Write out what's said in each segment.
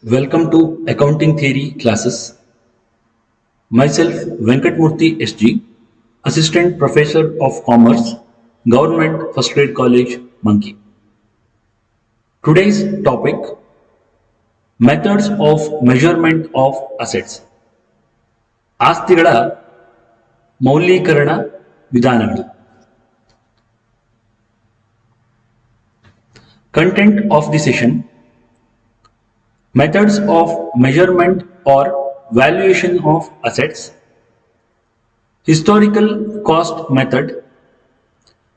Welcome to Accounting Theory classes. Myself Venkatmurthy SG, Assistant Professor of Commerce, Government First Grade College, Monkey. Today's topic: Methods of Measurement of Assets. ಆಸ್ತಿಗಳ ಮೌಲ್ಯೀಕರಣ ವಿಧಾನಗಳು. Content of the session: Methods of measurement or valuation of assets, historical cost method,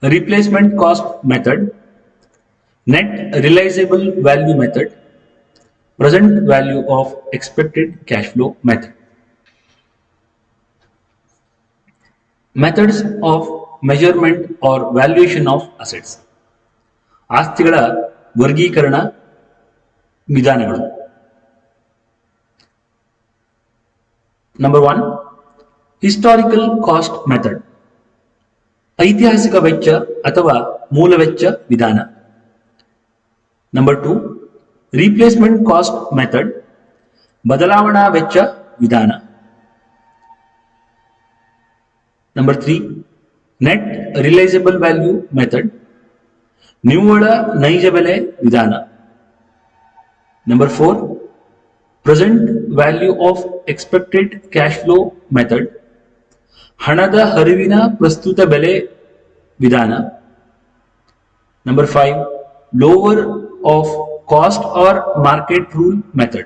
replacement cost method, net realizable value method, present value of expected cash flow method. Methods of measurement or valuation of assets. ಆಸ್ತಿಗಳ ವರ್ಗೀಕರಣ ವಿಧಾನಗಳು. Number 1, historical cost method. ಐತಿಹಾಸಿಕ ವೆಚ್ಚ ಅಥವಾ ಮೂಲ ವೆಚ್ಚ ವಿಧಾನ. Number 2, replacement cost method. ಬದಲಾವಣಾ ವೆಚ್ಚ ವಿಧಾನ. Number 3, net realizable value method. ನಿವ್ವಳ ನೈಜ ಬೆಲೆ ವಿಧಾನ. Number 4, present value of expected cash flow method. ಹಣದ ಹರಿವಿನ ಪ್ರಸ್ತುತ ಬೆಲೆ ವಿಧಾನ. Number 5, lower of cost or market rule method.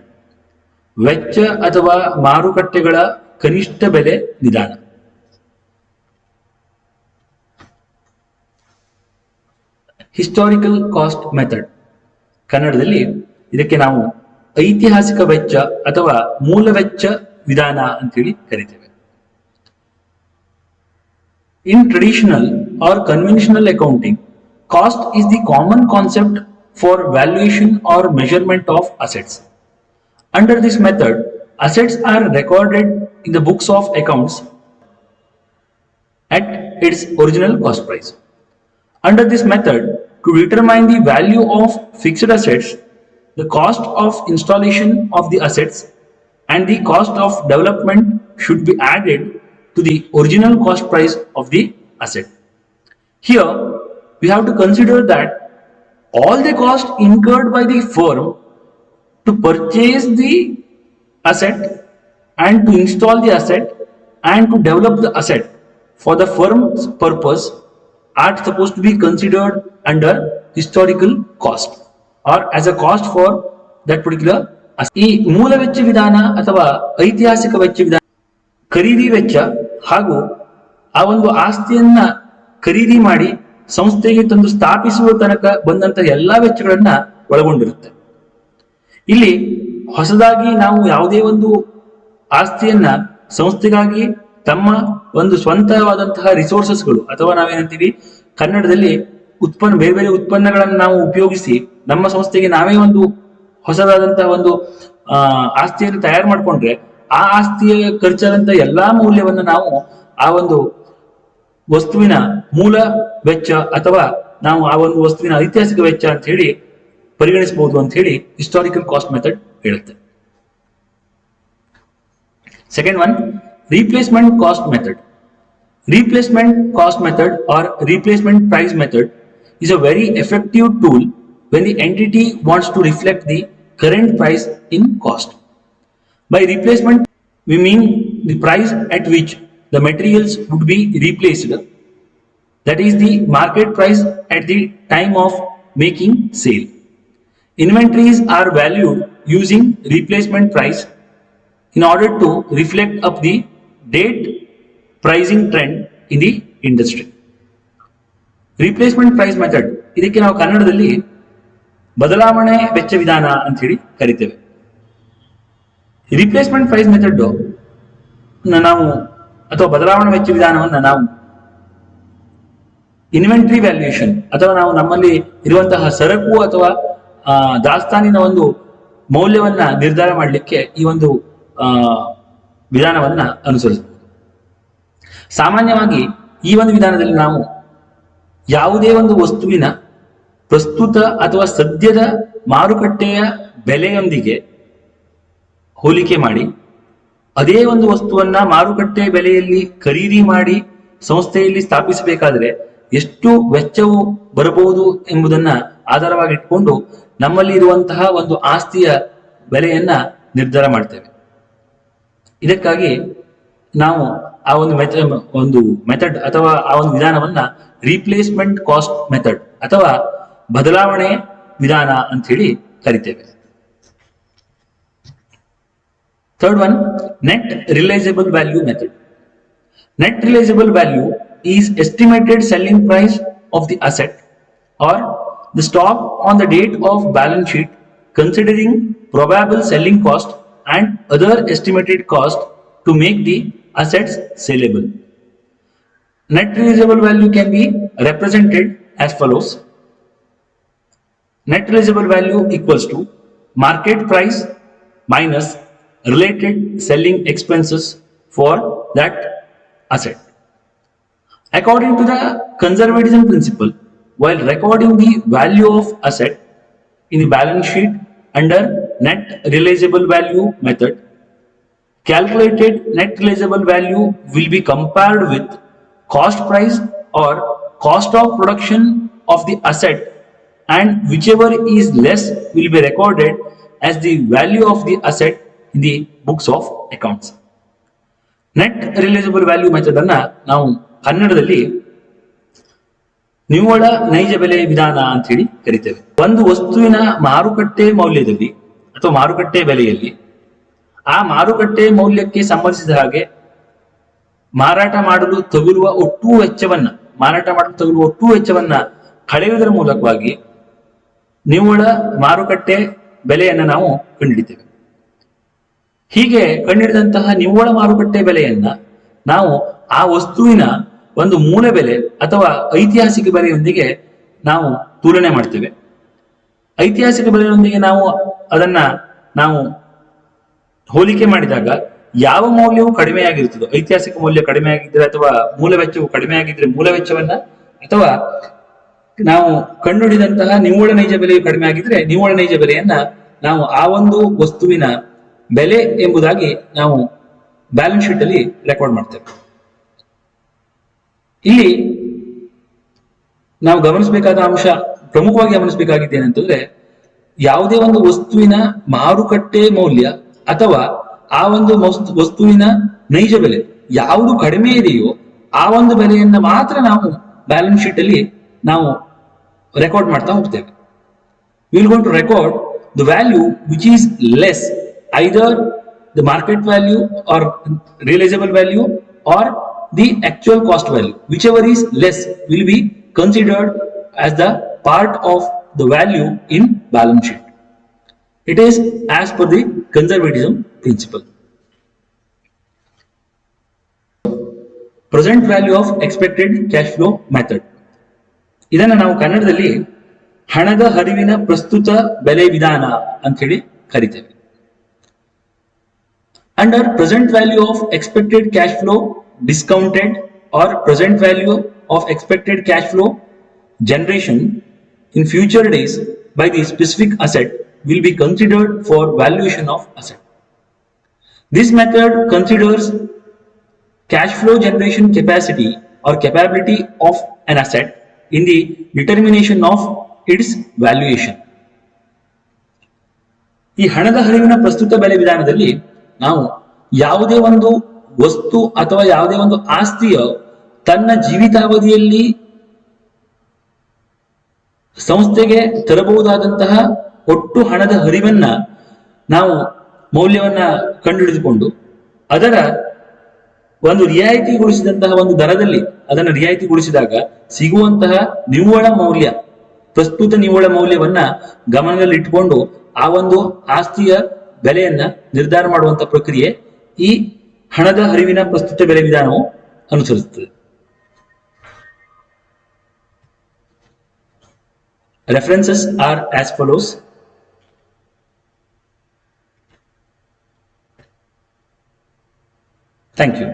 ವೆಚ್ಚ ಅಥವಾ ಮಾರುಕಟ್ಟೆಗಳ ಕನಿಷ್ಠ ಬೆಲೆ ವಿಧಾನ. Historical cost method. ಕನ್ನಡದಲ್ಲಿ ಇದಕ್ಕೆ ನಾವು ಐತಿಹಾಸಿಕ ವೆಚ್ಚ ಅಥವಾ ಮೂಲ ವೆಚ್ಚ ವಿಧಾನ ಅಂತೇಳಿ ಕರಿತೇವೆ. In traditional or conventional accounting, cost is the common concept for valuation or measurement of assets. Under this method, assets are recorded in the books of accounts at its original cost price. Under this method, to determine the value of fixed assets, the cost of installation of the assets and the cost of development should be added to the original cost price of the asset. Here, we have to consider that all the costs incurred by the firm to purchase the asset and to install the asset and to develop the asset for the firm's purpose are supposed to be considered under historical cost or as a cost for that particular asset. ಈ ಮೂಲ ವೆಚ್ಚ ವಿಧಾನ ಅಥವಾ ಐತಿಹಾಸಿಕ ವೆಚ್ಚ ವಿಧಾನ ಖರೀದಿ ವೆಚ್ಚ ಹಾಗೂ ಆ ಒಂದು ಆಸ್ತಿಯನ್ನ ಖರೀದಿ ಮಾಡಿ ಸಂಸ್ಥೆಗೆ ತಂದು ಸ್ಥಾಪಿಸುವ ತನಕ ಬಂದಂತ ಎಲ್ಲಾ ವೆಚ್ಚಗಳನ್ನ ಒಳಗೊಂಡಿರುತ್ತೆ. ಇಲ್ಲಿ ಹೊಸದಾಗಿ ನಾವು ಯಾವುದೇ ಒಂದು ಆಸ್ತಿಯನ್ನ ಸಂಸ್ಥೆಗಾಗಿ ತಮ್ಮ ಒಂದು ಸ್ವಂತವಾದಂತಹ ರಿಸೋರ್ಸಸ್ಗಳು ಅಥವಾ ನಾವೇನಂತೀವಿ ಕನ್ನಡದಲ್ಲಿ ಬೇರೆ ಬೇರೆ ಉತ್ಪನ್ನಗಳನ್ನು ನಾವು ಉಪಯೋಗಿಸಿ ನಮ್ಮ ಸಂಸ್ಥೆಗೆ ನಾವೇ ಒಂದು ಹೊಸದಾದಂತಹ ಒಂದು ಆಸ್ತಿಯನ್ನು ತಯಾರು ಮಾಡಿಕೊಂಡ್ರೆ ಆ ಆಸ್ತಿಯ ಖರ್ಚಾದಂತ ಎಲ್ಲಾ ಮೌಲ್ಯವನ್ನ ನಾವು ಆ ಒಂದು ವಸ್ತುವಿನ ಮೂಲ ವೆಚ್ಚ ಅಥವಾ ನಾವು ಆ ಒಂದು ವಸ್ತುವಿನ ಐತಿಹಾಸಿಕ ವೆಚ್ಚ ಅಂತ ಹೇಳಿ ಪರಿಗಣಿಸಬಹುದು ಅಂತ ಹೇಳಿ ಹಿಸ್ಟಾರಿಕಲ್ ಕಾಸ್ಟ್ ಮೆಥಡ್ ಹೇಳುತ್ತೆ. Second one, replacement cost method. Replacement cost method or replacement price method is a very effective tool when the entity wants to reflect the current price in cost. By replacement, we mean the price at which the materials would be replaced, that is the market price at the time of making sale. Inventories are valued using replacement price in order to reflect up the date pricing trend in the industry. Replacement price method ಇದಕ್ಕೆ ನಾವು ಕನ್ನಡದಲ್ಲಿ ಬದಲಾವಣೆ ವೆಚ್ಚ ವಿಧಾನ ಅಂತ ಹೇಳಿ ಕರಿತೇವೆ. Replacement price method ನಾವು ಅಥವಾ ಬದಲಾವಣೆ ವೆಚ್ಚ ವಿಧಾನವನ್ನ ನಾವು ಇನ್ವೆಂಟರಿ ವ್ಯಾಲ್ಯೂಯೇಷನ್ ಅಥವಾ ನಾವು ನಮ್ಮಲ್ಲಿ ಇರುವಂತಹ ಸರಕು ಅಥವಾ ದಾಸ್ತಾನಿನ ಒಂದು ಮೌಲ್ಯವನ್ನ ನಿರ್ಧಾರ ಮಾಡಲಿಕ್ಕೆ ಈ ಒಂದು ವಿಧಾನವನ್ನ ಅನುಸರಿಸಬಹುದು. ಸಾಮಾನ್ಯವಾಗಿ ಈ ಒಂದು ವಿಧಾನದಲ್ಲಿ ನಾವು ಯಾವುದೇ ಒಂದು ವಸ್ತುವಿನ ಪ್ರಸ್ತುತ ಅಥವಾ ಸದ್ಯದ ಮಾರುಕಟ್ಟೆಯ ಬೆಲೆಯೊಂದಿಗೆ ಹೋಲಿಕೆ ಮಾಡಿ ಅದೇ ಒಂದು ವಸ್ತುವನ್ನ ಮಾರುಕಟ್ಟೆ ಬೆಲೆಯಲ್ಲಿ ಖರೀದಿ ಮಾಡಿ ಸಂಸ್ಥೆಯಲ್ಲಿ ಸ್ಥಾಪಿಸಬೇಕಾದ್ರೆ ಎಷ್ಟು ವೆಚ್ಚವು ಬರಬಹುದು ಎಂಬುದನ್ನ ಆಧಾರವಾಗಿ ಇಟ್ಕೊಂಡು ನಮ್ಮಲ್ಲಿ ಇರುವಂತಹ ಒಂದು ಆಸ್ತಿಯ ಬೆಲೆಯನ್ನ ನಿರ್ಧಾರ ಮಾಡ್ತೇವೆ. ಇದಕ್ಕಾಗಿ ನಾವು ಆ ಒಂದು ಮೆಥಡ್ ಅಥವಾ ಆ ಒಂದು ವಿಧಾನವನ್ನ ರೀಪ್ಲೇಸ್ಮೆಂಟ್ ಕಾಸ್ಟ್ ಮೆಥಡ್ ಅಥವಾ ಬದಲಾವಣೆ ವಿಧಾನ ಅಂತ ಹೇಳಿ ಕರಿತೇವೆ. Third one, net realizable value method. Net realizable value is estimated selling price of the asset or the stock on the date of balance sheet considering probable selling cost and other estimated cost to make the assets saleable. Net realizable value can be represented as follows. Net realizable value equals to market price minus related selling expenses for that asset. According to the conservatism principle, while recording the value of asset in the balance sheet under net realizable value method, calculated net realizable value will be compared with cost price or cost of production of the asset, and whichever is less will be recorded as the value of the asset in the books of accounts. Net realisable value method ಅನ್ನ ನಾವು ಕನ್ನಡದಲ್ಲಿ ನಿವ್ವಳ ನೈಜ ಬೆಲೆ ವಿಧಾನ ಅಂತ ಹೇಳಿ ಕರಿತೇವೆ. ಒಂದು ವಸ್ತುವಿನ ಮಾರುಕಟ್ಟೆ ಮೌಲ್ಯದಲ್ಲಿ ಅಥವಾ ಮಾರುಕಟ್ಟೆ ಬೆಲೆಯಲ್ಲಿ ಆ ಮಾರುಕಟ್ಟೆ ಮೌಲ್ಯಕ್ಕೆ ಸಂಬಂಧಿಸಿದ ಹಾಗೆ ಮಾರಾಟ ಮಾಡಲು ತಗುಲುವ ಒಟ್ಟು ವೆಚ್ಚವನ್ನ ಕಳೆಯುವುದರ ಮೂಲಕವಾಗಿ ನಿವ್ವಳ ಮಾರುಕಟ್ಟೆ ಬೆಲೆಯನ್ನ ನಾವು ಕಂಡುಹಿಡಿತೇವೆ. ಹೀಗೆ ಕಂಡುಹಿಡಿದಂತಹ ನಿವ್ವಳ ಮಾರುಕಟ್ಟೆ ಬೆಲೆಯನ್ನ ನಾವು ಆ ವಸ್ತುವಿನ ಒಂದು ಮೂಲ ಬೆಲೆ ಅಥವಾ ಐತಿಹಾಸಿಕ ಬೆಲೆಯೊಂದಿಗೆ ನಾವು ತುಲನೆ ಮಾಡ್ತೇವೆ. ಐತಿಹಾಸಿಕ ಬೆಲೆಯೊಂದಿಗೆ ನಾವು ಹೋಲಿಕೆ ಮಾಡಿದಾಗ ಯಾವ ಮೌಲ್ಯವು ಕಡಿಮೆಯಾಗಿರುತ್ತದೋ, ಐತಿಹಾಸಿಕ ಮೌಲ್ಯ ಕಡಿಮೆ ಆಗಿದ್ರೆ ಅಥವಾ ಮೂಲ ವೆಚ್ಚವು ಕಡಿಮೆ ಆಗಿದ್ರೆ ಮೂಲ ವೆಚ್ಚವನ್ನ, ಅಥವಾ ನಾವು ಕಂಡುಹಿಡಿದಂತಹ ನಿವ್ವಳ ನೈಜ ಬೆಲೆಯು ಕಡಿಮೆ ಆಗಿದ್ರೆ ನಿವ್ವಳ ನೈಜ ಬೆಲೆಯನ್ನ ನಾವು ಆ ಒಂದು ವಸ್ತುವಿನ ಬೆಲೆ ಎಂಬುದಾಗಿ ನಾವು ಬ್ಯಾಲೆನ್ಸ್ ಶೀಟ್ ಅಲ್ಲಿ ರೆಕಾರ್ಡ್ ಮಾಡ್ತೇವೆ. ಇಲ್ಲಿ ನಾವು ಗಮನಿಸಬೇಕಾದ ಅಂಶ, ಪ್ರಮುಖವಾಗಿ ಗಮನಿಸಬೇಕಾಗಿದ್ದೇನೆಂತಂದ್ರೆ, ಯಾವುದೇ ಒಂದು ವಸ್ತುವಿನ ಮಾರುಕಟ್ಟೆ ಮೌಲ್ಯ ಅಥವಾ ಆ ಒಂದು ವಸ್ತುವಿನ ನೈಜ ಬೆಲೆ ಯಾವುದು ಕಡಿಮೆ ಇದೆಯೋ ಆ ಒಂದು ಬೆಲೆಯನ್ನ ಮಾತ್ರ ನಾವು ಬ್ಯಾಲೆನ್ಸ್ ಶೀಟ್ ಅಲ್ಲಿ ನಾವು ರೆಕಾರ್ಡ್ ಮಾಡ್ತಾ ಹೋಗ್ತೇವೆ. We will going to record the value which is less, either the market value or realizable value or the actual cost value. Whichever is less will be considered as the part of the value in balance sheet. It is as per the conservatism principle. Present value of expected cash flow method. ಇದನ್ನ ನಾವು ಕನ್ನಡದಲ್ಲಿ ಹಣದ ಹರಿವಿನ ಪ್ರಸ್ತುತ ಬೆಲೆ ವಿಧಾನ ಅಂತ ಹೇಳಿ ಕರಿತೇವೆ. Under present value of expected cash flow discounted or present value of expected cash flow generation in future days by the specific asset will be considered for valuation of asset. This method considers cash flow generation capacity or capability of an asset in the determination of its valuation. ಈ ಹಣದ ಹರಿವಿನ ಪ್ರಸ್ತುತ ಬೆಲೆ ವಿಧಾನದಲ್ಲಿ ನಾವು ಯಾವುದೇ ಒಂದು ವಸ್ತು ಅಥವಾ ಯಾವುದೇ ಒಂದು ಆಸ್ತಿಯ ತನ್ನ ಜೀವಿತಾವಧಿಯಲ್ಲಿ ಸಂಸ್ಥೆಗೆ ತರಬಹುದಾದಂತಹ ಒಟ್ಟು ಹಣದ ಹರಿವನ್ನ ನಾವು ಮೌಲ್ಯವನ್ನ ಕಂಡುಹಿಡಿದುಕೊಂಡು ಅದರ ಒಂದು ರಿಯಾಯಿತಿಗೊಳಿಸಿದಂತಹ ಒಂದು ದರದಲ್ಲಿ ಅದನ್ನು ರಿಯಾಯಿತಿಗೊಳಿಸಿದಾಗ ಸಿಗುವಂತಹ ನಿವ್ವಳ ಮೌಲ್ಯ, ಪ್ರಸ್ತುತ ನಿವ್ವಳ ಮೌಲ್ಯವನ್ನ ಗಮನದಲ್ಲಿ ಇಟ್ಟುಕೊಂಡು ಆ ಒಂದು ಆಸ್ತಿಯ ಬೆಲೆಯನ್ನ ನಿರ್ಧಾರ ಮಾಡುವಂತಹ ಪ್ರಕ್ರಿಯೆ ಈ ಹಣದ ಹರಿವಿನ ಪ್ರಸ್ತುತ ಬೆಲೆ ವಿಧಾನವು ಅನುಸರಿಸುತ್ತದೆ. References are as follows. Thank you.